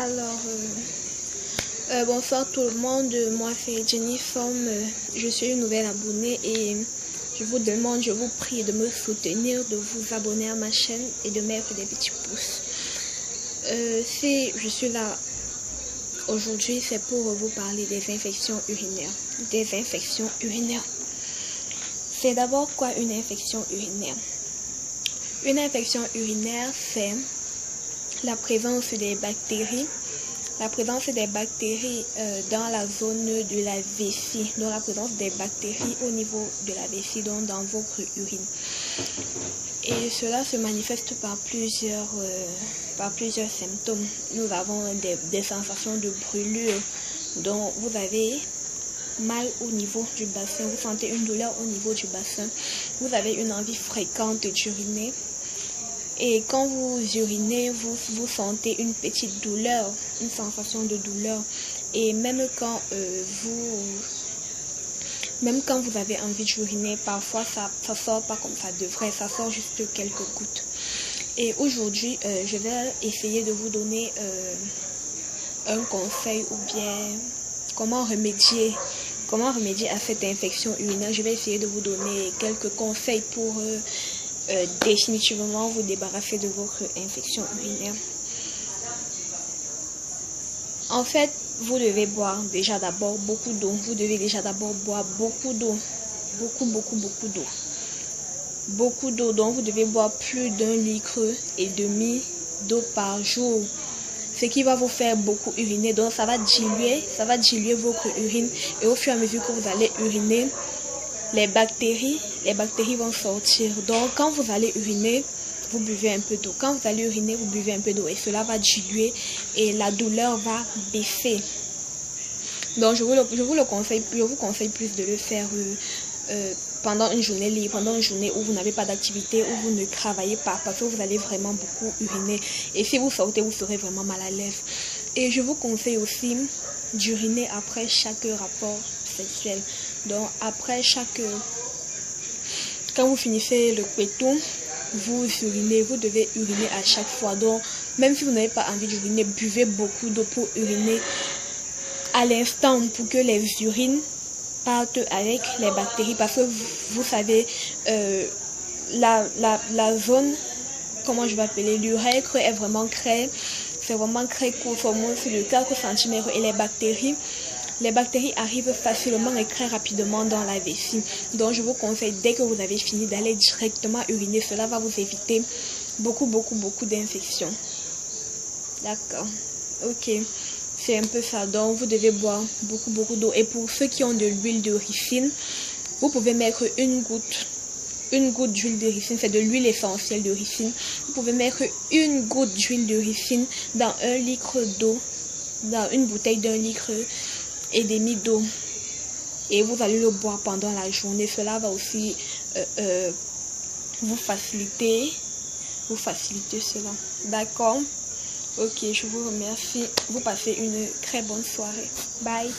Alors, bonsoir tout le monde, moi c'est Jenny Forme, je suis une nouvelle abonnée et je vous demande, je vous prie de me soutenir, de vous abonner à ma chaîne et de mettre des petits pouces. Si je suis là aujourd'hui, c'est pour vous parler des infections urinaires. Des infections urinaires. C'est d'abord quoi une infection urinaire? Une infection urinaire, c'est la présence des bactéries. La présence des bactéries dans la zone de la vessie, donc la présence des bactéries au niveau de la vessie, donc dans votre urine. Et cela se manifeste par plusieurs symptômes. Nous avons des sensations de brûlure, donc vous avez mal au niveau du bassin, vous sentez une douleur au niveau du bassin, vous avez une envie fréquente d'uriner. Et quand vous urinez, vous sentez une petite douleur, une sensation de douleur. Et même quand vous avez envie d'uriner, parfois ça sort pas comme ça devrait, ça sort juste quelques gouttes. Et aujourd'hui, je vais essayer de vous donner un conseil ou bien comment remédier à cette infection urinaire. Je vais essayer de vous donner quelques conseils pour définitivement vous débarrasser de votre infection urinaire. En fait, vous devez boire déjà d'abord beaucoup d'eau. Vous devez déjà d'abord boire beaucoup d'eau. Beaucoup d'eau. Beaucoup d'eau. Donc, vous devez boire plus d'1,5 litre d'eau par jour. Ce qui va vous faire beaucoup uriner. Donc, ça va diluer votre urine. Et au fur et à mesure que vous allez uriner, les bactéries vont sortir. Donc, quand vous allez uriner, vous buvez un peu d'eau. Quand vous allez uriner, vous buvez un peu d'eau. Et cela va diluer et la douleur va baisser. Donc, je vous conseille plus de le faire pendant une journée libre, pendant une journée où vous n'avez pas d'activité, où vous ne travaillez pas, parce que vous allez vraiment beaucoup uriner. Et si vous sortez, vous serez vraiment mal à l'aise. Et je vous conseille aussi d'uriner après chaque rapport sexuel. Donc après quand vous finissez le péton, vous devez uriner à chaque fois. Donc même si vous n'avez pas envie d'uriner, buvez beaucoup d'eau pour uriner à l'instant pour que les urines partent avec les bactéries. Parce que vous savez, la zone, comment je vais appeler, l'urètre est vraiment très, c'est vraiment très court, au moins c'est de 4 cm et les bactéries arrivent facilement et très rapidement dans la vessie. Donc je vous conseille, dès que vous avez fini, d'aller directement uriner. Cela va vous éviter beaucoup d'infections. D'accord. Ok. C'est un peu ça. Donc vous devez boire beaucoup d'eau. Et pour ceux qui ont de l'huile de ricine, vous pouvez mettre une goutte d'huile de ricine. C'est de l'huile essentielle de ricine. Vous pouvez mettre une goutte d'huile de ricine dans 1 litre d'eau, dans une bouteille d'1,5 litre d'eau, et vous allez le boire pendant la journée. Cela va aussi vous faciliter cela. D'accord? Ok, je vous remercie. Vous passez une très bonne soirée. Bye.